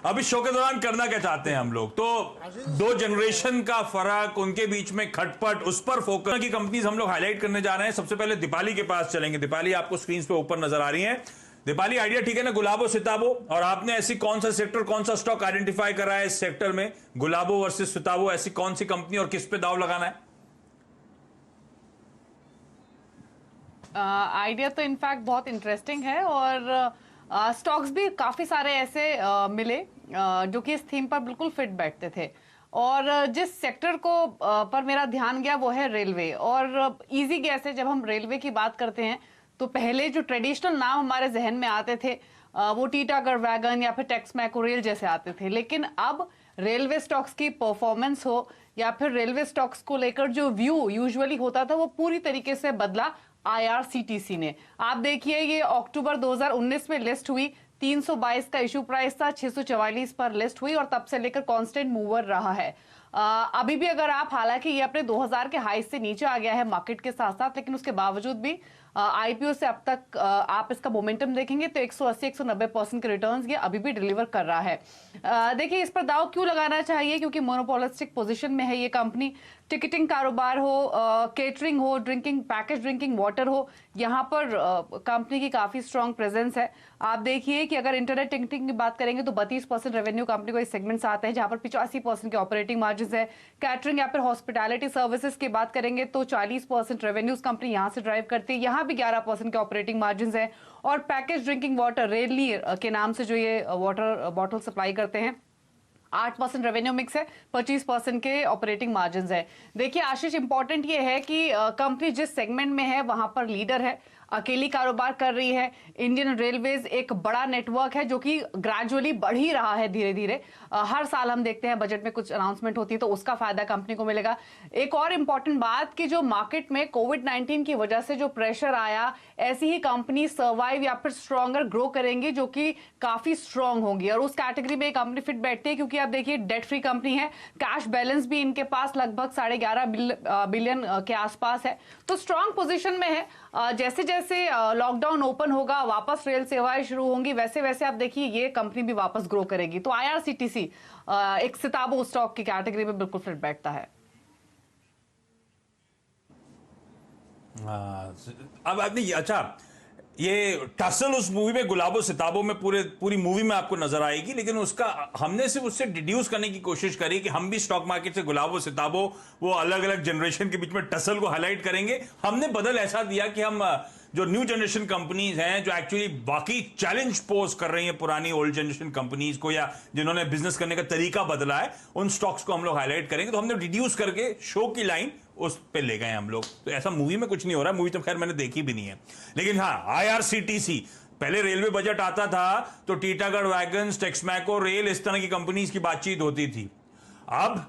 अब इस शो के दौरान करना क्या चाहते हैं हम लोग, तो दो जनरेशन का फर्क, उनके बीच में खटपट, उस पर फोकस की कंपनीज हम लोग हाईलाइट करने जा रहे हैं। सबसे पहले दीपाली के पास चलेंगे। दीपाली आपको स्क्रीन पे ऊपर नजर आ रही है। दीपाली, आइडिया ठीक है ना, गुलाबो सिताबो, और आपने ऐसी कौन सा सेक्टर, कौन सा स्टॉक आइडेंटिफाई करा है इस सेक्टर में, गुलाबो वर्सेस सिताबो, ऐसी कौन सी कंपनी और किस पे दाव लगाना है? आइडिया तो इनफैक्ट बहुत इंटरेस्टिंग है, और स्टॉक्स भी काफी सारे ऐसे मिले जो कि इस थीम पर बिल्कुल फिट बैठते थे। और जिस सेक्टर को पर मेरा ध्यान गया वो है रेलवे। और इजी गैस है, जब हम रेलवे की बात करते हैं तो पहले जो ट्रेडिशनल नाम हमारे जहन में आते थे वो टीटागढ़ वैगन या फिर टेक्स मैको रेल जैसे आते थे। लेकिन अब रेलवे स्टॉक्स की परफॉर्मेंस हो या फिर रेलवे स्टॉक्स को लेकर जो व्यू यूजुअली होता था वो पूरी तरीके से बदला आईआरसीटीसी ने। आप देखिए, ये अक्टूबर 2019 में लिस्ट हुई, 322 का इशू प्राइस था, 644 पर लिस्ट हुई और तब से लेकर कांस्टेंट मूवर रहा है। अभी भी अगर आप, हालांकि ये अपने 2000 के हाई से नीचे आ गया है मार्केट के साथ साथ, लेकिन उसके बावजूद भी आईपीओ से अब तक आप इसका मोमेंटम देखेंगे तो 180-190% के रिटर्न्स ये अभी भी डिलीवर कर रहा है। देखिए, इस पर दाव क्यों लगाना चाहिए, क्योंकि मोनोपोलिस्टिक पोजीशन में है ये कंपनी। टिकटिंग कारोबार हो, केटरिंग हो, ड्रिंकिंग, पैकेज ड्रिंकिंग वाटर हो, यहाँ पर कंपनी की काफी स्ट्रांग प्रेजेंस है। आप देखिए कि अगर इंटरनेट टिकटिंग की बात करेंगे तो 32% रेवेन्यू कंपनी को इस सेगमेंट से आते हैं, जहां पर 85% के ऑपरेटिंग मार्जिन है। कैटरिंग या फिर हॉस्पिटैलिटी सर्विसेज की बात करेंगे तो 40% रेवेन्यूज कंपनी यहां से ड्राइव करती है, यहाँ भी 11% के ऑपरेटिंग मार्जिन है। और पैकेज ड्रिंकिंग वाटर, रेडली के नाम से जो ये वाटर बॉटल सप्लाई करते हैं, 8% रेवेन्यू मिक्स है, 25% के ऑपरेटिंग मार्जिन है। देखिए आशीष, इंपॉर्टेंट ये है कि कंपनी जिस सेगमेंट में है वहां पर लीडर है, अकेली कारोबार कर रही है। इंडियन रेलवेज एक बड़ा नेटवर्क है जो कि ग्रेजुअली बढ़ ही रहा है धीरे धीरे। हर साल हम देखते हैं बजट में कुछ अनाउंसमेंट होती है तो उसका फायदा कंपनी को मिलेगा। एक और इंपॉर्टेंट बात कि जो मार्केट में कोविड-19 की वजह से जो प्रेशर आया, ऐसी ही कंपनी सर्वाइव या फिर स्ट्रॉन्गर ग्रो करेंगी जो कि काफी स्ट्रॉन्ग होंगी, और उस कैटेगरी में कंपनी फिट बैठती है क्योंकि आप देखिए डेट फ्री कंपनी है, कैश बैलेंस भी इनके पास लगभग 11.5 बिलियन के आसपास है, तो स्ट्रॉन्ग पोजीशन में है। जैसे जैसे लॉकडाउन ओपन होगा, वापस रेल सेवाएं शुरू होंगी, वैसे वैसे आप देखिए ये कंपनी भी वापस ग्रो करेगी। तो आईआरसीटीसी एक सिताबो स्टॉक की कैटेगरी में बिल्कुल फिट बैठता है। अब आपने, अच्छा, ये टसल उस मूवी में, गुलाबो सिताबो में, पूरी मूवी में आपको नजर आएगी, लेकिन उसका हमने सिर्फ उससे डिड्यूस करने की कोशिश करी कि हम भी स्टॉक मार्केट से गुलाबो सिताबो, वो अलग अलग जनरेशन के बीच में टसल को हाईलाइट करेंगे। हमने बदल ऐसा दिया कि हम जो न्यू जनरेशन कंपनीज हैं, जो एक्चुअली बाकी चैलेंज पोज कर रही हैं पुरानी ओल्ड जनरेशन कंपनीज को, या जिन्होंने बिजनेस करने का तरीका बदला है, उन स्टॉक्स को हम लोग हाईलाइट करेंगे। तो हमने रिड्यूस करके शो की लाइन उस पे ले गए हम लोग। तो ऐसा मूवी में कुछ नहीं हो रहा, मूवी तो खैर मैंने देखी भी नहीं है। लेकिन हाँ, आईआरसीटीसी, पहले रेलवे बजट आता था तो टीटागढ़ वैगन्स, टेक्समैको रेल, इस तरह की कंपनीज की बातचीत होती थी। अब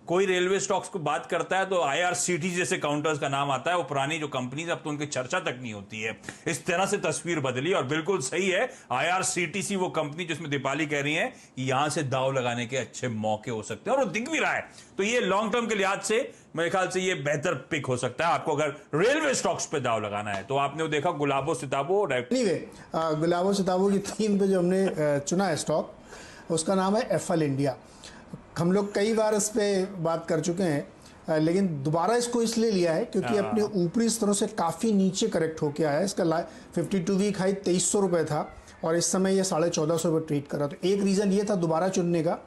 कोई रेलवे स्टॉक्स को बात करता है तो आईआरसीटीसी जैसे काउंटर्स का नाम आता है। वो पुरानी जो कंपनीज, अब तो उनकी चर्चा तक नहीं होती है। इस तरह से तस्वीर बदली, और बिल्कुल सही है, आईआरसीटीसी वो कंपनी जिसमें दीपाली कह रही है कि यहां से दाव लगाने के अच्छे मौके हो सकते हैं, और वो दिख भी रहा है। तो ये लॉन्ग टर्म के लिहाज से मेरे ख्याल से ये बेहतर पिक हो सकता है आपको, अगर रेलवे स्टॉक्स पे दाव लगाना है। तो आपने वो देखा गुलाबो सिताबो, गुलाबो सिताबो की थीम पे जो हमने चुना है स्टॉक, उसका नाम है एफएल इंडिया। हम लोग कई बार इस पर बात कर चुके हैं, लेकिन दोबारा इसको इसलिए लिया है क्योंकि अपने ऊपरी स्तरों से काफ़ी नीचे करेक्ट होके आया है। इसका 52 वीक हाई 2300 रुपये था और इस समय ये 1450 रुपये ट्रेड कर रहा। तो एक रीज़न ये था दोबारा चुनने का,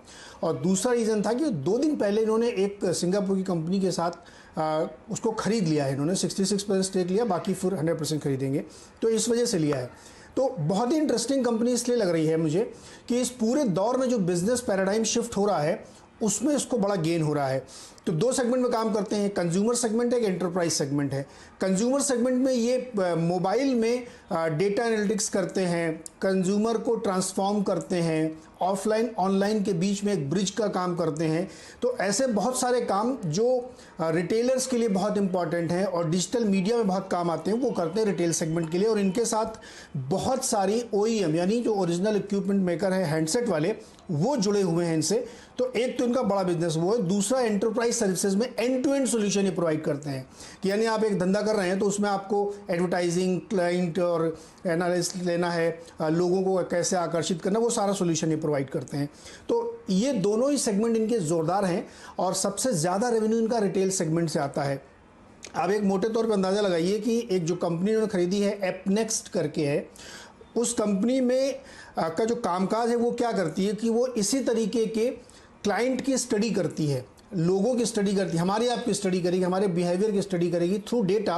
और दूसरा रीज़न था कि 2 दिन पहले इन्होंने एक सिंगापुर की कंपनी के साथ उसको खरीद लिया है। इन्होंने 66% स्टेक लिया, बाकी फिर 100% खरीदेंगे, तो इस वजह से लिया है। तो बहुत ही इंटरेस्टिंग कंपनी इसलिए लग रही है मुझे कि इस पूरे दौर में जो बिजनेस पैराडाइम शिफ्ट हो रहा है उसमें इसको बड़ा गेन हो रहा है। तो 2 सेगमेंट में काम करते हैं, कंज्यूमर सेगमेंट है, एक एंटरप्राइज सेगमेंट है। कंज्यूमर सेगमेंट में ये मोबाइल में डेटा एनालिटिक्स करते हैं, कंज्यूमर को ट्रांसफॉर्म करते हैं, ऑफलाइन ऑनलाइन के बीच में एक ब्रिज का काम करते हैं। तो ऐसे बहुत सारे काम जो रिटेलर्स के लिए बहुत इंपॉर्टेंट हैं और डिजिटल मीडिया में बहुत काम आते हैं, वो करते हैं रिटेल सेगमेंट के लिए। और इनके साथ बहुत सारी OEM यानी जो ओरिजिनल इक्विपमेंट मेकर है, हैंडसेट वाले, वो जुड़े हुए हैं इनसे। तो एक तो इनका बड़ा बिजनेस वो है। दूसरा, एंटरप्राइज एंटरप्राइज सर्विसेज में एंड टू एंड सोल्यूशन ये प्रोवाइड करते हैं कि यानी आप एक धंधा कर रहे हैं तो उसमें आपको एडवर्टाइजिंग, क्लाइंट और एनालिस्ट लेना है, लोगों को कैसे आकर्षित करना, वो सारा सोल्यूशन ये प्रोवाइड करते हैं। तो ये दोनों ही सेगमेंट इनके ज़ोरदार हैं और सबसे ज़्यादा रेवेन्यू इनका रिटेल सेगमेंट से आता है। आप एक मोटे तौर पर अंदाज़ा लगाइए कि एक जो कंपनी उन्होंने खरीदी है एपनेक्स्ट करके है, उस कंपनी में का जो कामकाज है वो क्या करती है कि वो इसी तरीके के क्लाइंट की स्टडी करती है, लोगों की स्टडी करती है, हमारी आपकी स्टडी करेगी, हमारे बिहेवियर की स्टडी करेगी थ्रू डेटा,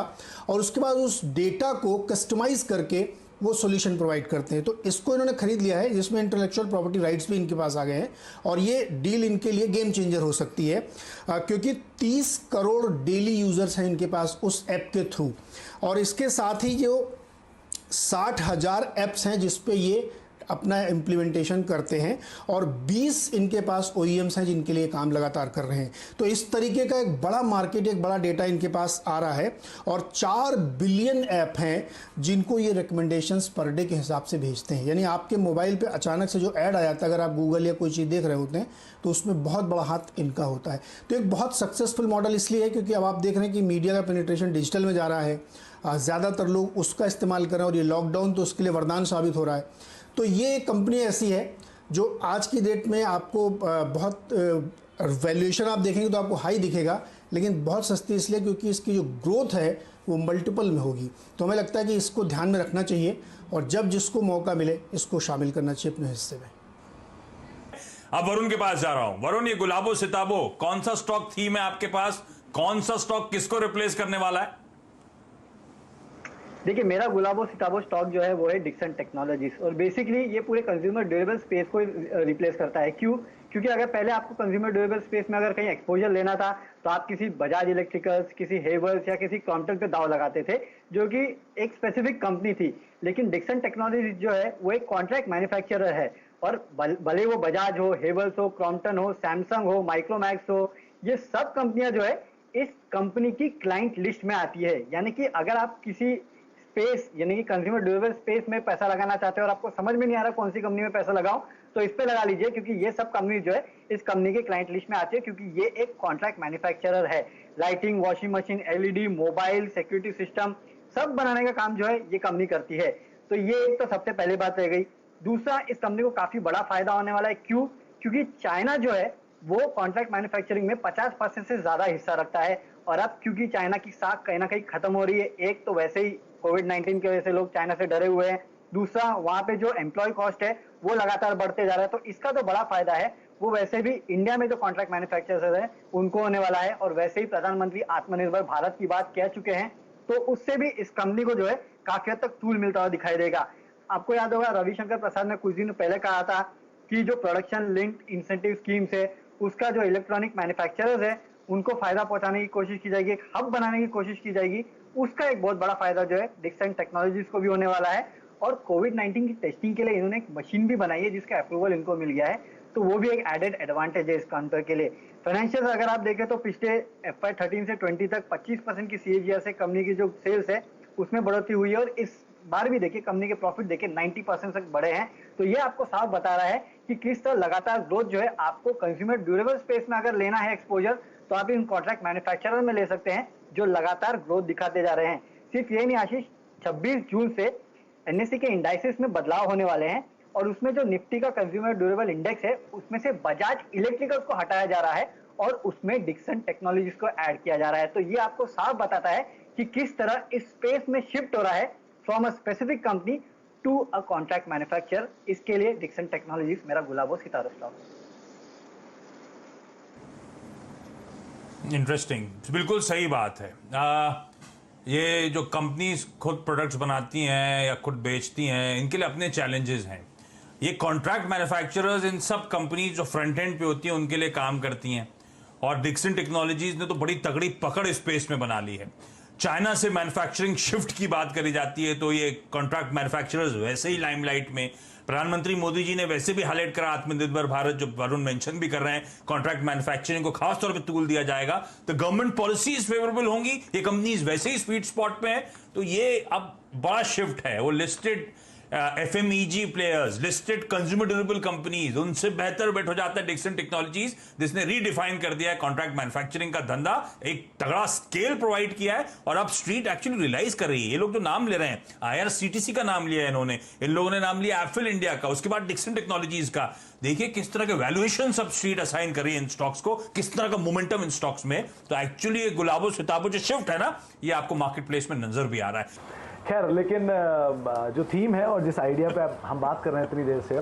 और उसके बाद उस डेटा को कस्टमाइज करके वो सॉल्यूशन प्रोवाइड करते हैं। तो इसको इन्होंने खरीद लिया है, जिसमें इंटेलेक्चुअल प्रॉपर्टी राइट्स भी इनके पास आ गए हैं, और ये डील इनके लिए गेम चेंजर हो सकती है क्योंकि 30 करोड़ डेली यूजर्स हैं इनके पास उस ऐप के थ्रू, और इसके साथ ही जो 60,000 ऐप्स हैं जिस पे ये अपना इम्प्लीमेंटेशन करते हैं, और 20 इनके पास OEMs हैं जिनके लिए काम लगातार कर रहे हैं। तो इस तरीके का एक बड़ा मार्केट, एक बड़ा डेटा इनके पास आ रहा है, और 4 बिलियन ऐप हैं जिनको ये रिकमेंडेशंस पर डे के हिसाब से भेजते हैं। यानी आपके मोबाइल पे अचानक से जो ऐड आ जाता है, अगर आप गूगल या कोई चीज़ देख रहे होते हैं, तो उसमें बहुत बड़ा हाथ इनका होता है। तो एक बहुत सक्सेसफुल मॉडल इसलिए है क्योंकि अब आप देख रहे हैं कि मीडिया का पेनिट्रेशन डिजिटल में जा रहा है, ज़्यादातर लोग उसका इस्तेमाल कर रहे हैं, और ये लॉकडाउन तो उसके लिए वरदान साबित हो रहा है। तो ये कंपनी ऐसी है जो आज की डेट में आपको बहुत वैल्यूएशन आप देखेंगे तो आपको हाई दिखेगा, लेकिन बहुत सस्ती इसलिए क्योंकि इसकी जो ग्रोथ है वो मल्टीपल में होगी। तो हमें लगता है कि इसको ध्यान में रखना चाहिए, और जब जिसको मौका मिले इसको शामिल करना चाहिए अपने हिस्से में। अब वरुण के पास जा रहा हूं। वरुण, ये गुलाबो सिताबो कौन सा स्टॉक थीम है आपके पास? कौन सा स्टॉक किसको रिप्लेस करने वाला है? देखिए, मेरा गुलाबो सिताबो स्टॉक जो है वो है डिक्सन टेक्नोलॉजीज, और बेसिकली ये पूरे कंज्यूमर ड्यूरेबल स्पेस को रिप्लेस करता है। क्यों? क्योंकि अगर पहले आपको कंज्यूमर ड्यूरेबल स्पेस में अगर कहीं एक्सपोजर लेना था तो आप किसी बजाज इलेक्ट्रिकल्स, किसी हेवल्स या किसी क्रॉम्पटन पे दाव लगाते थे, जो कि एक स्पेसिफिक कंपनी थी। लेकिन डिक्सन टेक्नोलॉजीज जो है वो एक कॉन्ट्रैक्ट मैन्युफैक्चरर है, और भले वो बजाज हो, हेवल्स हो, क्रॉम्पटन हो, सैमसंग हो, माइक्रोमैक्स हो, ये सब कंपनियां जो है इस कंपनी की क्लाइंट लिस्ट में आती है। यानी कि अगर आप किसी स्पेस यानी कि कंज्यूमर ड्यूरेबल स्पेस में पैसा लगाना चाहते हो और आपको समझ में नहीं आ रहा कौन सी कंपनी में पैसा लगाओ, तो इस पे लगा लीजिए, क्योंकि ये सब कंपनी जो है इस कंपनी के क्लाइंट लिस्ट में आती है, क्योंकि ये एक कॉन्ट्रैक्ट मैन्युफैक्चरर है। Lighting, washing machine, LED, mobile, security system सब बनाने का काम जो है ये कंपनी करती है। तो ये एक तो सबसे पहली बात रह गई। दूसरा, इस कंपनी को काफी बड़ा फायदा होने वाला है। क्यों? क्योंकि चाइना जो है वो कॉन्ट्रैक्ट मैन्युफैक्चरिंग में 50% से ज्यादा हिस्सा रखता है, और अब क्योंकि चाइना की साख कहीं ना कहीं खत्म हो रही है, एक तो वैसे ही कोविड-19 की वजह से लोग चाइना से डरे हुए हैं, दूसरा वहां पे जो एम्प्लॉय कॉस्ट है वो लगातार बढ़ते जा रहा है। तो इसका तो बड़ा फायदा है, वो वैसे भी इंडिया में जो कॉन्ट्रैक्ट मैन्युफैक्चरर्स हैं उनको होने वाला है, और वैसे ही प्रधानमंत्री आत्मनिर्भर भारत की बात कह चुके हैं, तो उससे भी इस कंपनी को जो है काफी हद तक टूल मिलता हुआ दिखाई देगा। आपको याद होगा रविशंकर प्रसाद ने कुछ दिन पहले कहा था कि जो प्रोडक्शन लिंक्ड इंसेंटिव स्कीम्स है उसका जो इलेक्ट्रॉनिक मैन्युफैक्चरर्स है उनको फायदा पहुंचाने की कोशिश की जाएगी, एक हब बनाने की कोशिश की जाएगी। उसका एक बहुत बड़ा फायदा जो है डिक्सन टेक्नोलॉजीज को भी होने वाला है, और कोविड-19 की टेस्टिंग के लिए इन्होंने एक मशीन भी बनाई है जिसका अप्रूवल इनको मिल गया है, तो वो भी एक एडेड एडवांटेज है इस काउंटर के लिए। फाइनेंशियल अगर आप देखें तो पिछले FY 13 से 20 तक 25% की CAGR से कंपनी की जो सेल्स है उसमें बढ़ोतरी हुई है, और इस बार भी देखिए कंपनी के प्रॉफिट देखिए 90% तक बढ़े हैं। तो ये आपको साफ बता रहा है कि किस तरह लगातार ग्रोथ जो है आपको कंज्यूमर ड्यूरेबल स्पेस में अगर लेना है एक्सपोजर, तो आप इन कॉन्ट्रैक्ट मैन्युफैक्चरर में ले सकते हैं जो लगातार ग्रोथ दिखाते जा रहे हैं। सिर्फ ये नहीं आशीष, 26 जून से NSE के इंडाइसेस में बदलाव होने वाले हैं, और उसमें जो निफ्टी का कंज्यूमर ड्यूरेबल इंडेक्स है उसमें से बजाज इलेक्ट्रिकल्स को हटाया जा रहा है और उसमें डिक्सन टेक्नोलॉजीज को ऐड किया जा रहा है। तो ये आपको साफ बताता है कि किस तरह इस स्पेस में शिफ्ट हो रहा है from a specific company to a contract manufacturer. इसके लिए डिक्सन टेक्नोलॉजीज मेरा गुलाबो सितारा स्टॉक। इंटरेस्टिंग, बिल्कुल सही बात है। ये जो कंपनीज खुद प्रोडक्ट्स बनाती हैं या खुद बेचती हैं, इनके लिए अपने चैलेंजेस हैं। ये कॉन्ट्रैक्ट मैन्युफैक्चरर्स इन सब कंपनीज जो फ्रंट एंड पे होती हैं उनके लिए काम करती हैं, और डिक्सन टेक्नोलॉजीज ने तो बड़ी तगड़ी पकड़ स्पेस में बना ली है। चाइना से मैन्युफैक्चरिंग शिफ्ट की बात करी जाती है तो ये कॉन्ट्रैक्ट मैन्युफैक्चरर्स वैसे ही लाइमलाइट में। प्रधानमंत्री मोदी जी ने वैसे भी हाईलाइट करा आत्मनिर्भर भारत, जो वरुण मेंशन भी कर रहे हैं, कॉन्ट्रैक्ट मैन्युफैक्चरिंग को खास तौर पे टूल दिया जाएगा तो गवर्नमेंट पॉलिसीज फेवरेबल होंगी। ये कंपनीज वैसे ही स्वीट स्पॉट पे है, तो ये अब बड़ा शिफ्ट है। वो listed FMEG players, listed consumer durable companies, उनसे बेहतर बेट हो जाता है डिक्सन टेक्नोलॉजीज, जिसने रीडिफाइन कर दिया है कॉन्ट्रैक्ट मैन्युफैक्चरिंग का धंधा, एक तगड़ा स्केल प्रोवाइड किया है और अब स्ट्रीट एक्चुअली रियलाइज कर रही है। ये लोग जो नाम ले रहे हैं, आईआरसीटीसी का नाम लिया है इन्होंने, इन लोगों ने नाम लिया एफिल इंडिया का, उसके बाद डिक्सन टेक्नोलॉजीज का। देखिए किस तरह के वैल्यूएशन सब स्ट्रीट असाइन कर रही है इन स्टॉक्स को, किस तरह का मोमेंटम इन स्टॉक्स में। तो एक्चुअली ये गुलाबो सिताबो जो शिफ्ट है ना, ये आपको मार्केट प्लेस में नजर भी आ रहा है। खैर, लेकिन जो थीम है और जिस आइडिया पे हम बात कर रहे हैं इतनी देर से,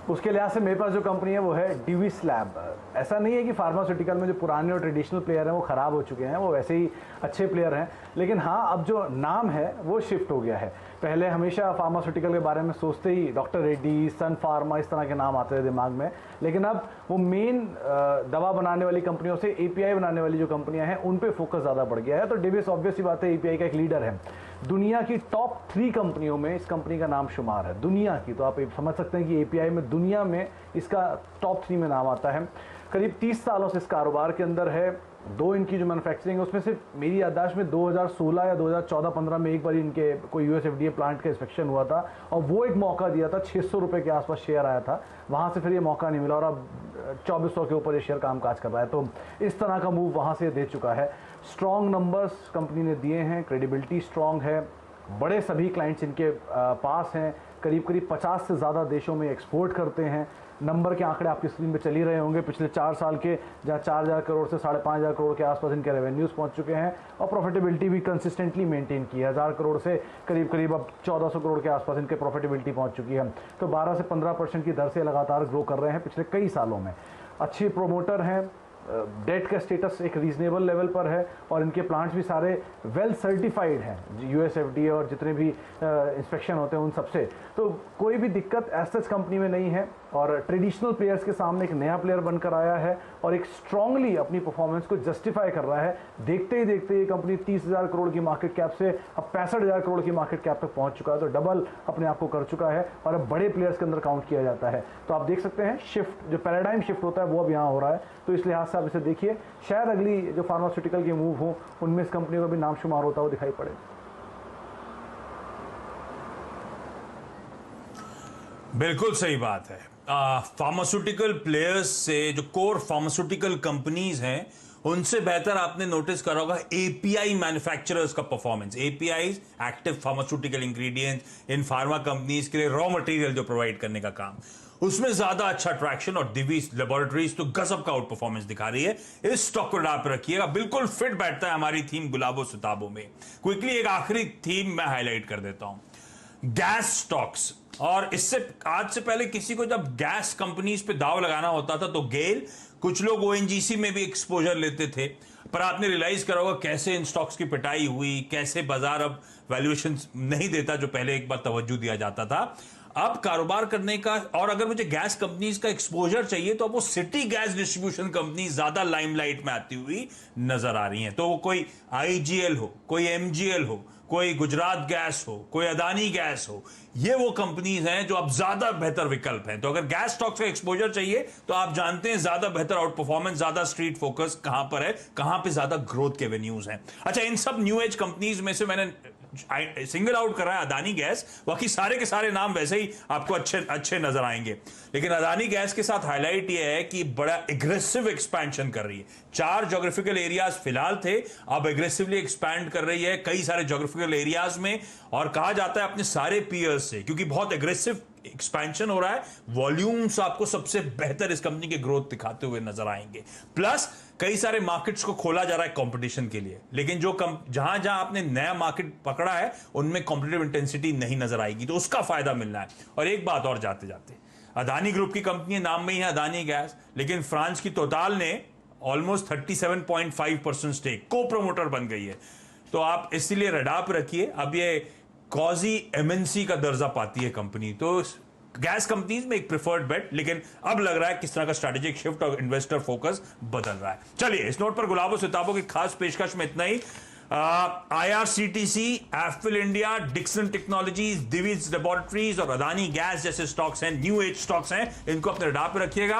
उसके लिहाज से मेरे पास जो कंपनी है वो है डिविस लैब। ऐसा नहीं है कि फार्मास्यूटिकल में जो पुराने और ट्रेडिशनल प्लेयर हैं वो ख़राब हो चुके हैं, वो वैसे ही अच्छे प्लेयर हैं, लेकिन हाँ अब जो नाम है वो शिफ्ट हो गया है। पहले हमेशा फार्मास्यूटिकल के बारे में सोचते ही डॉक्टर रेड्डी, सन फार्मा, इस तरह के नाम आते थे दिमाग में, लेकिन अब वो मेन दवा बनाने वाली कंपनियों से एपीआई बनाने वाली जो कंपनियां हैं उन पे फोकस ज़्यादा बढ़ गया है। तो डिविस ऑब्वियस सी बात है एपीआई का एक लीडर है, दुनिया की टॉप 3 कंपनियों में इस कंपनी का नाम शुमार है, दुनिया की। तो आप समझ सकते हैं कि एपीआई में दुनिया में इसका टॉप 3 में नाम आता है। करीब 30 सालों से इस कारोबार के अंदर है। 2 इनकी जो मैन्युफैक्चरिंग है उसमें सिर्फ मेरी याददाश्त में 2016 या 2014-15 में एक बार इनके कोई यूएसएफडीए प्लांट का इंस्पेक्शन हुआ था और वो एक मौका दिया था, 600 रुपये के आसपास शेयर आया था, वहाँ से फिर ये मौका नहीं मिला और अब 2400 के ऊपर ये शेयर कामकाज कर रहा है। तो इस तरह का मूव वहाँ से दे चुका है। स्ट्रॉन्ग नंबर्स कंपनी ने दिए हैं, क्रेडिबिलिटी स्ट्रॉन्ग है, बड़े सभी क्लाइंट्स इनके पास हैं, करीब 50 से ज़्यादा देशों में एक्सपोर्ट करते हैं। नंबर के आंकड़े आपकी स्क्रीन पे चल ही रहे होंगे, पिछले 4 साल के जहाँ 4000 करोड़ से 5500 करोड़ के आसपास इनके रेवेन्यूज़ पहुंच चुके हैं और प्रॉफिटेबिलिटी भी कंसिस्टेंटली मेंटेन की है। 1000 करोड़ से करीब अब 1400 करोड़ के आसपास इनके प्रॉफिटेबिलिटी पहुंच चुकी है। तो 12 से 15% की दर से लगातार ग्रो कर रहे हैं पिछले कई सालों में। अच्छी प्रोमोटर हैं, डेट का स्टेटस एक रीजनेबल लेवल पर है और इनके प्लांट्स भी सारे वेल सर्टिफाइड हैं यूएसएफडीए और जितने भी इंस्पेक्शन होते हैं उन सबसे। तो कोई भी दिक्कत एज कंपनी में नहीं है और ट्रेडिशनल प्लेयर्स के सामने एक नया प्लेयर बनकर आया है और एक स्ट्रांगली अपनी परफॉर्मेंस को जस्टिफाई कर रहा है। देखते ही देखते ये कंपनी 30,000 करोड़ की मार्केट कैप से अब 65,000 करोड़ की मार्केट कैप तक पहुंच चुका है। तो डबल अपने आप को कर चुका है और अब बड़े प्लेयर्स के अंदर काउंट किया जाता है। तो आप देख सकते हैं शिफ्ट, जो पैराडाइम शिफ्ट होता है वो अब यहाँ हो रहा है। तो इस लिहाज से आप इसे देखिए, शायद अगली जो फार्मास्यूटिकल के मूव हो उनमें इस कंपनी का भी नाम शुमार होता हुआ दिखाई पड़े। बिल्कुल सही बात है। फार्मास्यूटिकल प्लेयर्स से जो कोर फार्मास्यूटिकल कंपनीज हैं उनसे बेहतर आपने नोटिस करा होगा एपीआई मैन्युफैक्चरर्स का performance. APIs active pharmaceutical ingredients इन फार्मा कंपनीज के लिए रॉ मटेरियल जो प्रोवाइड करने का काम, उसमें ज्यादा अच्छा ट्रैक्शन और दिवीज लेबोरेटरीज तो गजब का आउट परफॉर्मेंस दिखा रही है। इस स्टॉक को डाल पर रखिएगा, बिल्कुल फिट बैठता है हमारी थीम गुलाबो सिताबो में। क्विकली एक आखिरी थीम मैं हाईलाइट कर देता हूं, गैस स्टॉक्स। और इससे आज से पहले किसी को जब गैस कंपनीज पे दाव लगाना होता था तो गेल, कुछ लोग ओएनजीसी में भी एक्सपोजर लेते थे, पर आपने रियलाइज करा होगा कैसे इन स्टॉक्स की पिटाई हुई, कैसे बाजार अब वैल्यूएशन नहीं देता जो पहले एक बार तवज्जो दिया जाता था। अब कारोबार करने का, और अगर मुझे गैस कंपनीज का एक्सपोजर चाहिए तो अब वो सिटी गैस डिस्ट्रीब्यूशन कंपनी ज्यादा लाइमलाइट में आती हुई नजर आ रही हैं। तो वो कोई आईजीएल हो, कोई एमजीएल हो, कोई गुजरात गैस हो, कोई अदानी गैस हो, ये वो कंपनीज हैं जो अब ज्यादा बेहतर विकल्प हैं। तो अगर गैस स्टॉक्स का एक्सपोजर चाहिए तो आप जानते हैं ज्यादा बेहतर आउट परफॉर्मेंस, ज्यादा स्ट्रीट फोकस कहां पर है, कहां पे ज्यादा ग्रोथ के एवेन्यूज हैं। अच्छा, इन सब न्यू एज कंपनीज में से मैंने सिंगल आउट कर रहा है अदानी गैस, बाकी सारे के सारे नाम वैसे ही आपको अच्छे नजर आएंगे। लेकिन अदानी गैस के साथ हाईलाइट ये है कि बड़ा एग्रेसिव एक्सपेंशन कर रही है। 4 ज्योग्राफिकल एरियाज फिलहाल थे, अब एग्रेसिवली एक्सपैंड कर रही है कई सारे ज्योग्राफिकल एरियाज में, और कहा जाता है अपने सारे पीयर्स से, क्योंकि बहुत एग्रेसिव एक्सपेंशन हो रहा है। वॉल्यूम्स आपको सबसे बेहतर इस कंपनी के ग्रोथ दिखाते हुए नजर आएंगे। प्लस कई सारे मार्केट्स को खोला जा रहा है कंपटीशन के लिए, लेकिन जो जहां जहां आपने नया मार्केट पकड़ा है उनमें कॉम्पिटिटिव इंटेंसिटी नहीं नजर आएगी, तो उसका फायदा मिलना है। और एक बात और जाते जाते, अदानी ग्रुप की कंपनी नाम में ही है अदानी गैस, लेकिन फ्रांस की टोटल ने ऑलमोस्ट 37.5% स्टेक को प्रोमोटर बन गई है। तो आप इसीलिए रडार पर रखिए, अब ये कॉजी एमएनसी का दर्जा पाती है कंपनी, तो गैस कंपनीज में एक प्रिफर्ड बेट। लेकिन अब लग रहा है किस तरह का स्ट्रैटेजिक शिफ्ट और इन्वेस्टर फोकस बदल रहा है। चलिए, इस नोट पर गुलाबो सिताबो की खास पेशकश में इतना ही। IRCTC, Affle India, Dixon Technologies, Divi's Laboratories और अदानी गैस जैसे स्टॉक्स हैं, न्यू एज स्टॉक्स हैं, इनको अपने रडार पर रखिएगा।